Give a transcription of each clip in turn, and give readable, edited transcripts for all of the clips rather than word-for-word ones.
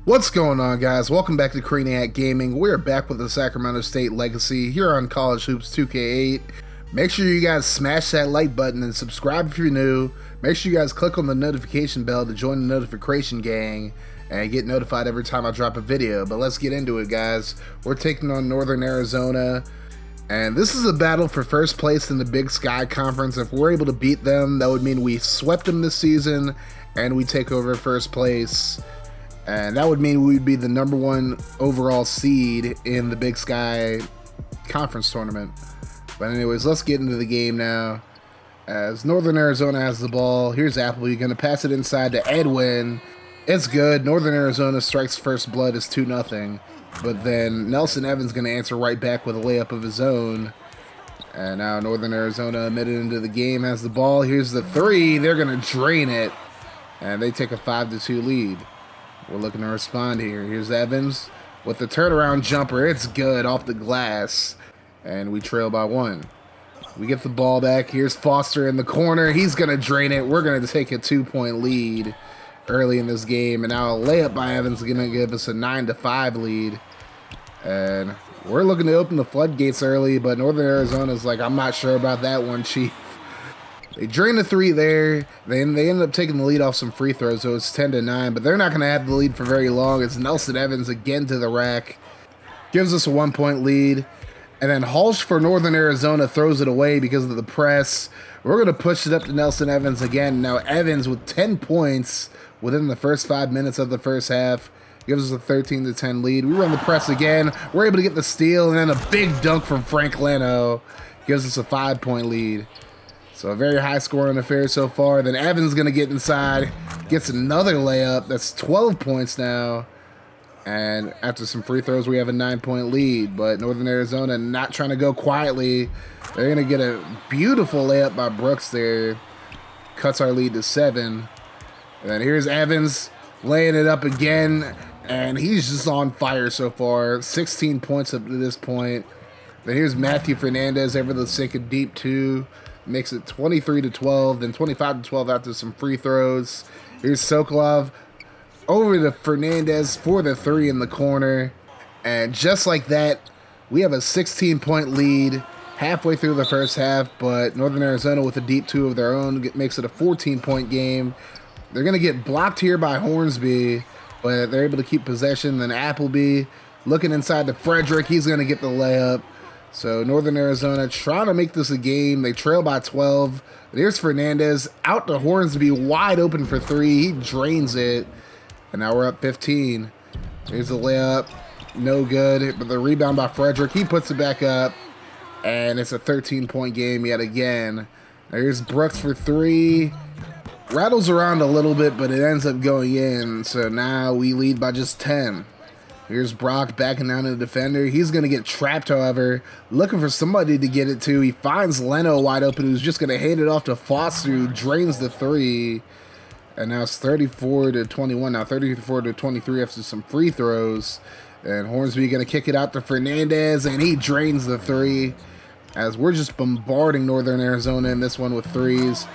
What's going on, guys? Welcome back to Craniac Gaming. We're back with the Sacramento State Legacy here on College Hoops 2K8. Make sure you guys smash that like button and subscribe if you're new. Make sure you guys click on the notification bell to join the notification gang and get notified every time I drop a video. But let's get into it, guys. We're taking on Northern Arizona, and this is a battle for first place in the Big Sky Conference. If we're able to beat them, that would mean we swept them this season and we take over first place. And that would mean we would be the #1 overall seed in the Big Sky Conference tournament. But anyways, let's get into the game now. As Northern Arizona has the ball, here's Appleby going to pass it inside to Edwin. It's good. Northern Arizona strikes first blood as 2-0. But then Nelson Evans going to answer right back with a layup of his own. And now Northern Arizona admitted into the game has the ball. Here's the three. They're going to drain it. And they take a 5-2 lead. We're looking to respond here. Here's Evans with the turnaround jumper. It's good off the glass. And we trail by 1. We get the ball back. Here's Foster in the corner. He's going to drain it. We're going to take a 2-point lead early in this game. And now a layup by Evans is going to give us a 9-5 lead. And we're looking to open the floodgates early, but Northern Arizona's like, I'm not sure about that one, Chief. They drain the 3 there. They ended up taking the lead off some free throws, so it's 10-9. But they're not going to have the lead for very long. It's Nelson Evans again to the rack. Gives us a 1-point lead. And then Halsh for Northern Arizona throws it away because of the press. We're going to push it up to Nelson Evans again. Now Evans with 10 points within the first 5 minutes of the first half. Gives us a 13-10 lead. We run the press again. We're able to get the steal. And then a big dunk from Frank Leno gives us a 5-point lead. So a very high scoring affair so far. Then Evans going to get inside, gets another layup. That's 12 points now. And after some free throws, we have a 9-point lead. But Northern Arizona not trying to go quietly. They're going to get a beautiful layup by Brooks there. Cuts our lead to 7. And then here's Evans laying it up again. And he's just on fire so far. 16 points up to this point. Then here's Matthew Fernandez over the sink of deep 2. Makes it 23-12, then 25-12 after some free throws. Here's Sokolov over to Fernandez for the 3 in the corner. And just like that, we have a 16-point lead halfway through the first half, but Northern Arizona with a deep 2 of their own makes it a 14-point game. They're going to get blocked here by Hornsby, but they're able to keep possession. Then Appleby looking inside to Frederick. He's going to get the layup. So Northern Arizona trying to make this a game. They trail by 12. There's Fernandez out to Hornsby, wide open for 3. He drains it. And now we're up 15. Here's the layup. No good. But the rebound by Frederick. He puts it back up. And it's a 13-point game yet again. Here's Brooks for 3. Rattles around a little bit, but it ends up going in. So now we lead by just 10. Here's Brock backing down to the defender. He's going to get trapped, however. Looking for somebody to get it to. He finds Leno wide open, who's just going to hand it off to Foster, who drains the 3. And now it's 34-21. Now 34-23 after some free throws. And Hornsby going to kick it out to Fernandez, and he drains the 3. As we're just bombarding Northern Arizona in this one with 3s.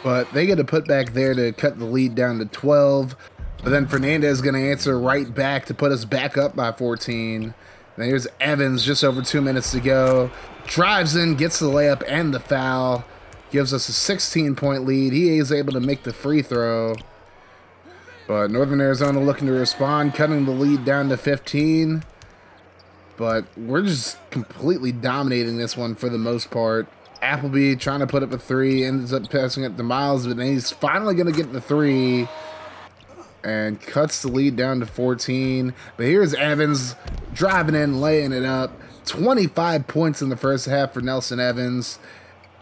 But they get a putback there to cut the lead down to 12. But then Fernandez is going to answer right back to put us back up by 14. Then here's Evans, just over 2 minutes to go. Drives in, gets the layup and the foul. Gives us a 16-point lead. He is able to make the free throw. But Northern Arizona looking to respond, cutting the lead down to 15. But we're just completely dominating this one for the most part. Appleby trying to put up a 3, ends up passing it to Miles, but then he's finally going to get the 3. And cuts the lead down to 14. But here's Evans driving in, laying it up. 25 points in the first half for Nelson Evans.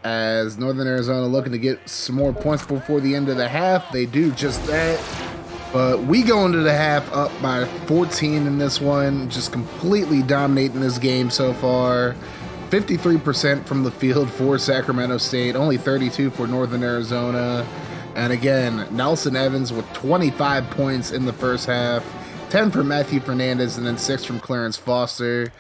As Northern Arizona looking to get some more points before the end of the half. They do just that. But we go into the half up by 14 in this one. Just completely dominating this game so far. 53% from the field for Sacramento State. Only 32 for Northern Arizona. And again, Nelson Evans with 25 points in the first half, 10 from Matthew Fernandez, and then 6 from Clarence Foster.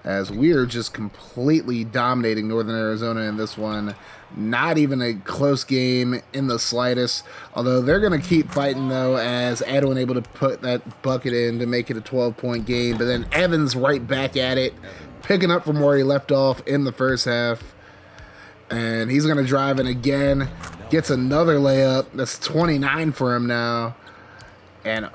as we are just completely dominating Northern Arizona in this one. Not even a close game in the slightest, although they're going to keep fighting, though, as Edwin able to put that bucket in to make it a 12-point game. But then Evans right back at it, picking up from where he left off in the first half. And he's going to drive in again, gets another layup. That's 29 for him now. And,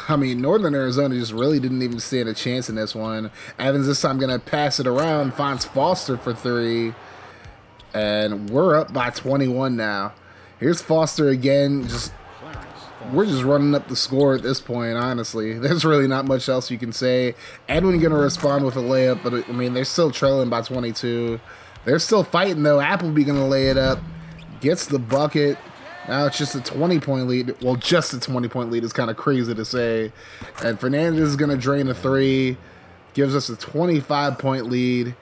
I mean, Northern Arizona just really didn't even stand a chance in this one. Evans this time going to pass it around, finds Foster for three. And we're up by 21 now. Here's Foster again. We're just running up the score at this point, honestly. There's really not much else you can say. Edwin going to respond with a layup, but, I mean, they're still trailing by 22. They're still fighting, though. Appleby going to lay it up. Gets the bucket. Now it's just a 20-point lead. Well, just a 20-point lead is kind of crazy to say. And Fernandez is going to drain a three. Gives us a 25-point lead.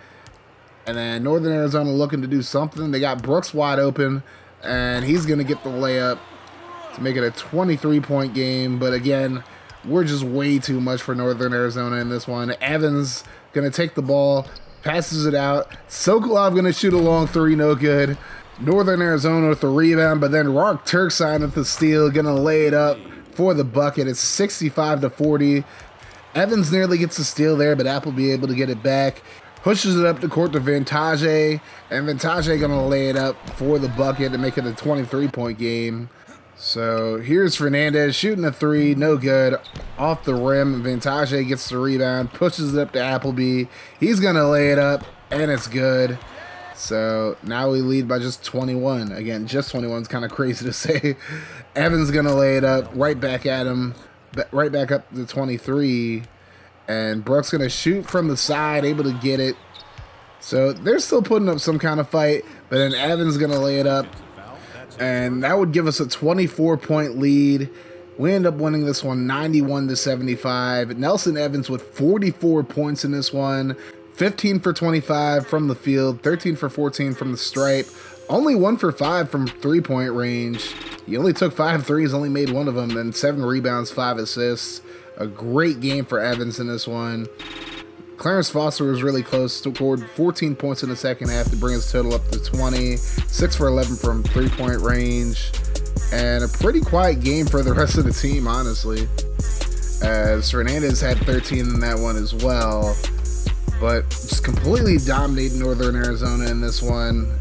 And then Northern Arizona looking to do something. They got Brooks wide open, and he's going to get the layup to make it a 23-point game. But again, we're just way too much for Northern Arizona in this one. Evans going to take the ball, passes it out. Sokolov going to shoot a long three, no good. Northern Arizona with the rebound, but then Rock Turkside with the steal, going to lay it up for the bucket. It's 65-40. Evans nearly gets the steal there, but Appleby able to get it back. Pushes it up the court to Vintage, and Vintage going to lay it up for the bucket to make it a 23-point game. So here's Fernandez shooting a three, no good, off the rim. Vintage gets the rebound, pushes it up to Appleby. He's going to lay it up, and it's good. So now we lead by just 21. Again, just 21 is kind of crazy to say. Evans going to lay it up, right back at him, right back up to 23. And Brooks going to shoot from the side, able to get it. So they're still putting up some kind of fight, but then Evans going to lay it up. And that would give us a 24-point lead. We end up winning this one 91-75. Nelson Evans with 44 points in this one. 15 for 25 from the field, 13 for 14 from the stripe. Only 1 for 5 from three-point range. He only took 5 threes, only made one of them, and 7 rebounds, 5 assists. A great game for Evans in this one. Clarence Foster was really close, scored 14 points in the second half to bring his total up to 20. 6 for 11 from three-point range. And a pretty quiet game for the rest of the team, honestly, as Fernandez had 13 in that one as well. But just completely dominated Northern Arizona in this one.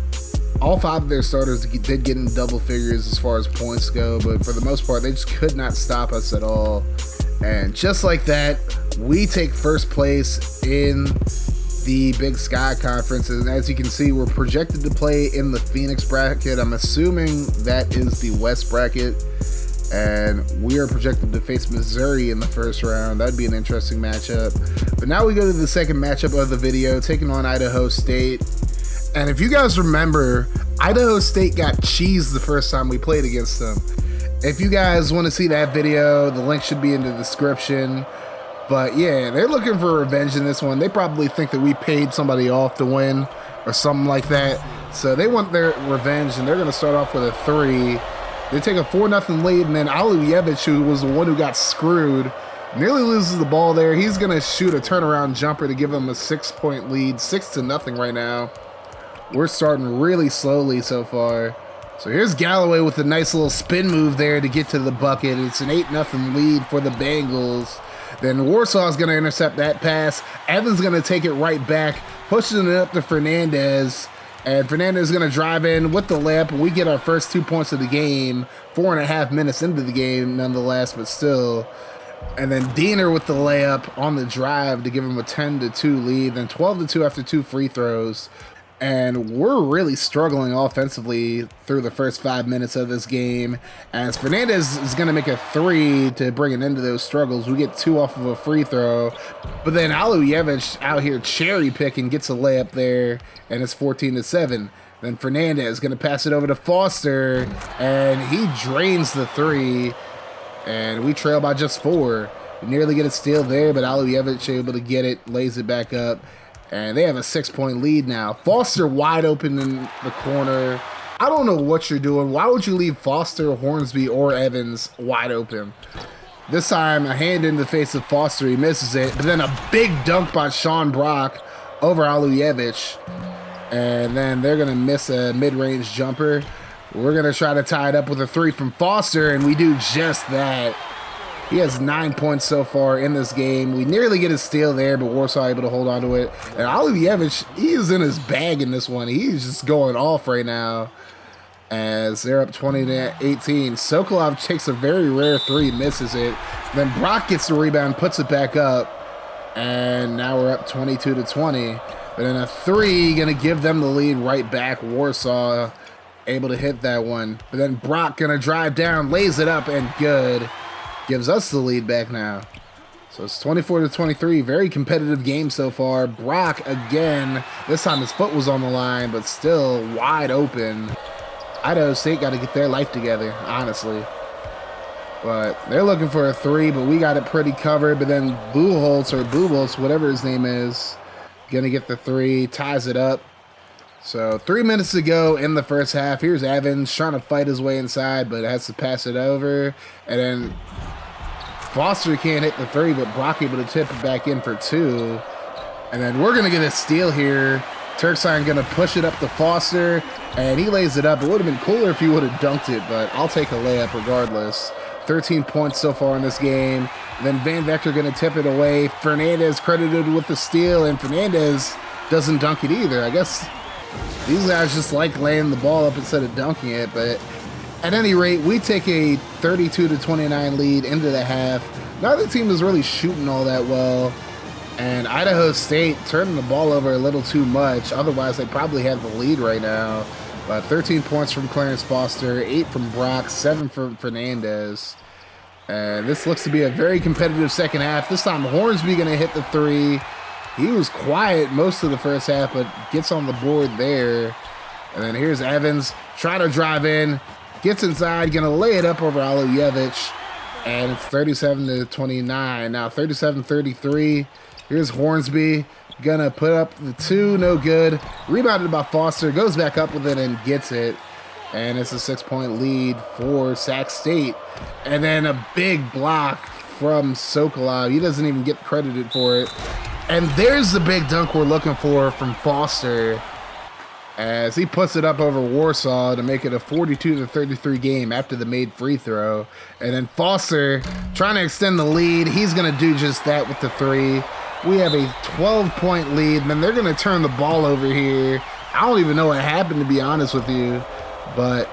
All 5 of their starters did get in double figures as far as points go, but for the most part, they just could not stop us at all. And just like that, we take first place in the Big Sky Conference. And as you can see, we're projected to play in the Phoenix bracket. I'm assuming that is the West bracket. And we are projected to face Missouri in the first round. That'd be an interesting matchup. But now we go to the second matchup of the video, taking on Idaho State. And if you guys remember, Idaho State got cheesed the first time we played against them. If you guys want to see that video, the link should be in the description. But yeah, they're looking for revenge in this one. They probably think that we paid somebody off to win or something like that. So they want their revenge, and they're going to start off with a three. They take a 4-0 lead, and then Aluyevich, who was the one who got screwed, nearly loses the ball there. He's going to shoot a turnaround jumper to give them a 6-point lead, 6-0 right now. We're starting really slowly so far. So here's Galloway with a nice little spin move there to get to the bucket. It's an 8-0 lead for the Bengals. Then Warsaw's going to intercept that pass. Evans going to take it right back, pushing it up to Fernandez. And Fernandez is going to drive in with the layup. We get our first 2 points of the game. 4.5 minutes into the game, nonetheless, but still. And then Diener with the layup on the drive to give him a 10-2 lead. Then 12-2 after 2 free throws. And we're really struggling offensively through the first 5 minutes of this game, as Fernandez is going to make a three to bring an end to those struggles. We get 2 off of a free throw, but then Aluyevich out here cherry picking gets a layup there, and it's 14-7. Then Fernandez is going to pass it over to Foster, and he drains the three, and we trail by just 4. We nearly get a steal there, but Aluyevich able to get it, lays it back up. And they have a 6-point lead now. Foster wide open in the corner. I don't know what you're doing. Why would you leave Foster, Hornsby, or Evans wide open? This time, a hand in the face of Foster. He misses it. But then a big dunk by Sean Brock over Aluyevich. And then they're going to miss a mid-range jumper. We're going to try to tie it up with a 3 from Foster, and we do just that. He has 9 points so far in this game. We nearly get a steal there, but Warsaw able to hold on to it. And Aluyevich, he is in his bag in this one. He's just going off right now as they're up 20-18. Sokolov takes a very rare 3, misses it. Then Brock gets the rebound, puts it back up, and now we're up 22-20. But then a 3 going to give them the lead right back. Warsaw able to hit that one. But then Brock going to drive down, lays it up, and good. Gives us the lead back now. So it's 24-23. Very competitive game so far. Brock again. This time his foot was on the line, but still wide open. Idaho State got to get their life together, honestly. But they're looking for a 3, but we got it pretty covered. But then Buboltz, whatever his name is, going to get the 3, ties it up. So 3 minutes to go in the first half. Here's Evans trying to fight his way inside, but has to pass it over. And then Foster can't hit the 3, but Brock able to tip it back in for 2. And then we're going to get a steal here. Turksign going to push it up to Foster, and he lays it up. It would have been cooler if he would have dunked it, but I'll take a layup regardless. 13 points so far in this game. Then Van Vector going to tip it away. Fernandez credited with the steal, and Fernandez doesn't dunk it either. I guess these guys just like laying the ball up instead of dunking it, but at any rate, we take a 32-29 lead into the half. Neither team is really shooting all that well, and Idaho State turning the ball over a little too much. Otherwise, they probably have the lead right now. But 13 points from Clarence Foster, 8 from Brock, 7 from Fernandez. And this looks to be a very competitive second half. This time, Hornsby going to hit the 3. He was quiet most of the first half, but gets on the board there. And then here's Evans trying to drive in, gets inside, going to lay it up over Aluyevich. And it's 37-29. Now 37-33. Here's Hornsby. Gonna put up the 2, no good. Rebounded by Foster, goes back up with it and gets it. And it's a 6-point lead for Sac State. And then a big block from Sokolov. He doesn't even get credited for it. And there's the big dunk we're looking for from Foster, as he puts it up over Warsaw to make it a 42-33 game after the made free throw. And then Foster trying to extend the lead. He's gonna do just that with the 3. We have a 12-point lead, and then they're going to turn the ball over here. I don't even know what happened, to be honest with you, but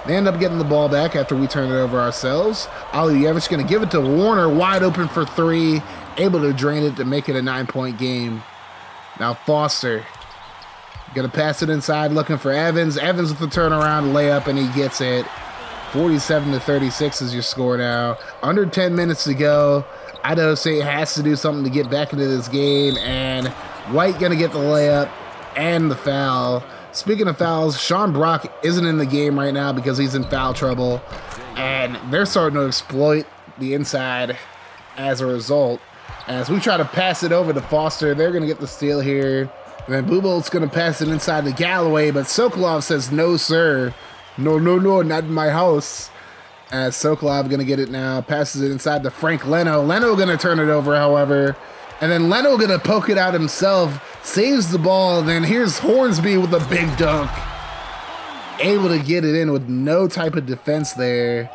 they end up getting the ball back after we turn it over ourselves. Aluyevich going to give it to Warner, wide open for 3, able to drain it to make it a 9-point game. Now Foster going to pass it inside, looking for Evans. Evans with the turnaround layup, and he gets it. 47-36 is your score now. Under 10 minutes to go. Idaho State has to do something to get back into this game, and White going to get the layup and the foul. Speaking of fouls, Sean Brock isn't in the game right now because he's in foul trouble, and they're starting to exploit the inside as a result. As we try to pass it over to Foster, they're going to get the steal here. And then Bubolt's going to pass it inside to Galloway, but Sokolov says, no, sir. No, not in my house. As Sokolov going to get it now, passes it inside to Frank Leno. Leno going to turn it over, however. And then Leno going to poke it out himself, saves the ball. Then here's Hornsby with a big dunk. Able to get it in with no type of defense there.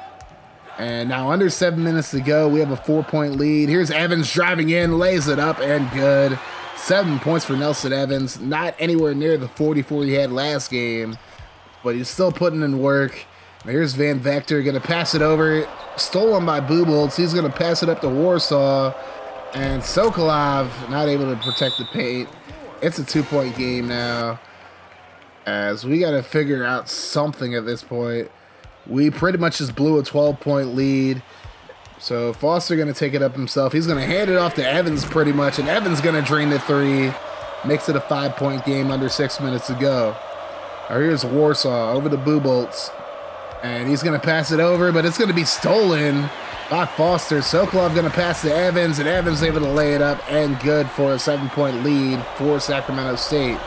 And now under 7 minutes to go, we have a 4-point lead. Here's Evans driving in, lays it up, and good. 7 points for Nelson Evans. Not anywhere near the 44 he had last game, but he's still putting in work. Here's Van Vector, going to pass it over. Stolen by Buboltz. He's going to pass it up to Warsaw. And Sokolov not able to protect the paint. It's a 2-point game now, as we got to figure out something at this point. We pretty much just blew a 12-point lead. So Foster going to take it up himself. He's going to hand it off to Evans pretty much, and Evans going to drain the 3. Makes it a 5-point game under 6 minutes to go. Now here's Warsaw over to Buboltz. And he's going to pass it over, but it's going to be stolen by Foster. Sokolov going to pass to Evans, and Evans able to lay it up and good for a 7-point lead for Sacramento State.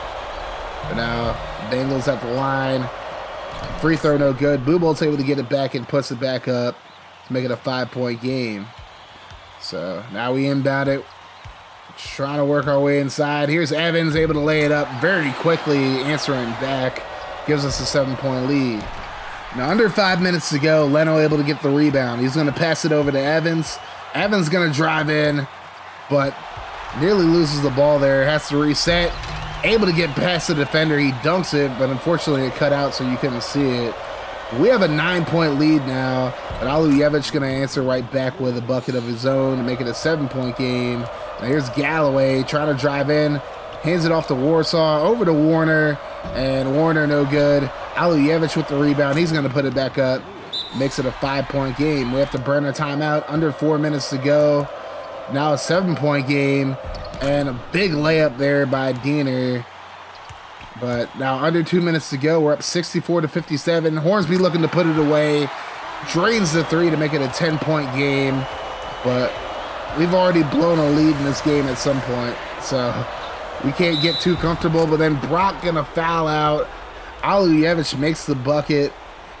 But now Bengals at the line. Free throw no good. Bubolt's able to get it back and puts it back up to make it a 5-point game. So now we inbound it Trying to work our way inside. Here's Evans able to lay it up very quickly, answering back. Gives us a 7-point lead. Now under 5 minutes to go, Leno able to get the rebound. He's going to pass it over to Evans. Evans going to drive in, but nearly loses the ball there. Has to reset. Able to get past the defender. He dunks it, but unfortunately it cut out so you couldn't see it. We have a 9-point lead now, but Aluyevich going to answer right back with a bucket of his own to make it a 7-point game. Now here's Galloway trying to drive in, hands it off to Warsaw, over to Warner, and Warner no good. Aluyevich with the rebound. He's going to put it back up. Makes it a 5-point game. We have to burn a timeout. Under 4 minutes to go. Now a 7-point game, and a big layup there by Diener. But now under 2 minutes to go, we're up 64-57. Hornsby looking to put it away. Drains the three to make it a 10-point game. But we've already blown a lead in this game at some point. So we can't get too comfortable. But then Brock going to foul out. Aluyevich makes the bucket.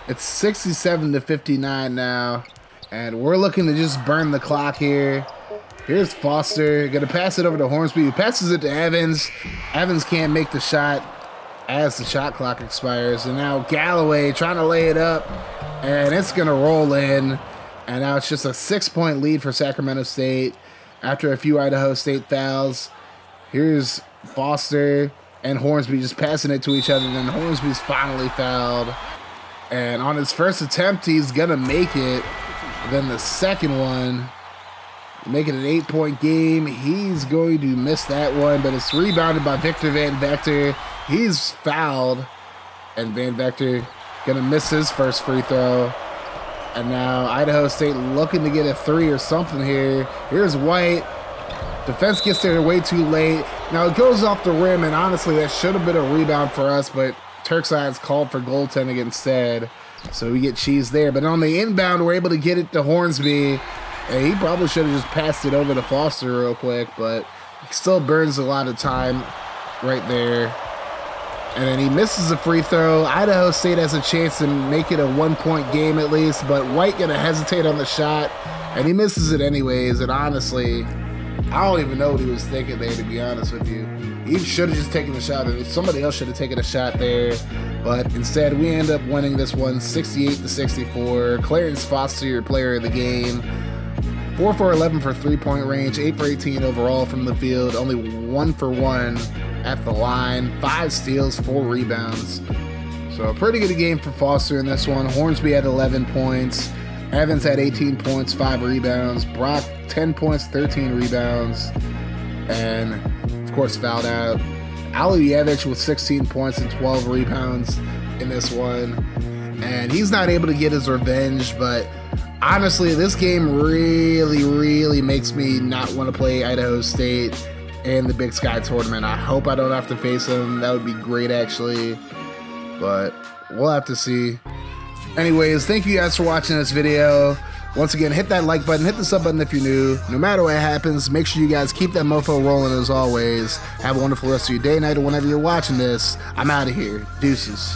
It's 67-59 now. And we're looking to just burn the clock here. Here's Foster. Going to pass it over to Hornsby. He passes it to Evans. Evans can't make the shot as the shot clock expires. And now Galloway trying to lay it up, and it's going to roll in. And now it's just a 6-point lead for Sacramento State after a few Idaho State fouls. Here's Foster and Hornsby just passing it to each other. And then Hornsby's finally fouled. And on his first attempt, he's going to make it. Then the second one, make it an 8-point game. He's going to miss that one, but it's rebounded by Victor Van Vector. He's fouled, and Van Vector gonna miss his first free throw. And now Idaho State looking to get a three or something here. Here's White. Defense gets there way too late. Now it goes off the rim, and honestly, that should have been a rebound for us, but Turkside's called for goaltending instead. So we get cheese there. But on the inbound, we're able to get it to Hornsby. And he probably should have just passed it over to Foster real quick, but he still burns a lot of time right there. And then he misses a free throw. Idaho State has a chance to make it a 1-point game at least, but White gonna hesitate on the shot, and he misses it anyways. And honestly, I don't even know what he was thinking there, to be honest with you. He should have just taken the shot. Somebody else should have taken a shot there, but instead we end up winning this one 68-64. Clarence Foster, your player of the game. 4 for 11 for 3-point range, 8 for 18 overall from the field, only 1 for 1 at the line, 5 steals, 4 rebounds. So a pretty good game for Foster in this one. Hornsby had 11 points. Evans had 18 points, 5 rebounds. Brock, 10 points, 13 rebounds. And, of course, fouled out. Aluyevich with 16 points and 12 rebounds in this one. And he's not able to get his revenge, but honestly, this game really makes me not want to play Idaho State in the Big Sky tournament. I hope I don't have to face them. That would be great, actually. But we'll have to see. Anyways, thank you guys for watching this video. Once again, hit that like button, hit the sub button if you're new. No matter what happens, make sure you guys keep that mofo rolling as always. Have a wonderful rest of your day, night, or whenever you're watching this. I'm out of here. Deuces.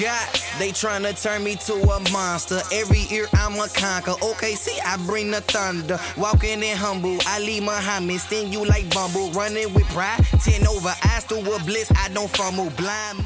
God, they tryna turn me to a monster. Every year I'm a conquer. Okay, see, I bring the thunder. Walking in humble, I leave Muhammad. Sting you like Bumble. Running with pride, 10 over. Eyes through a bliss, I don't fumble. Blind.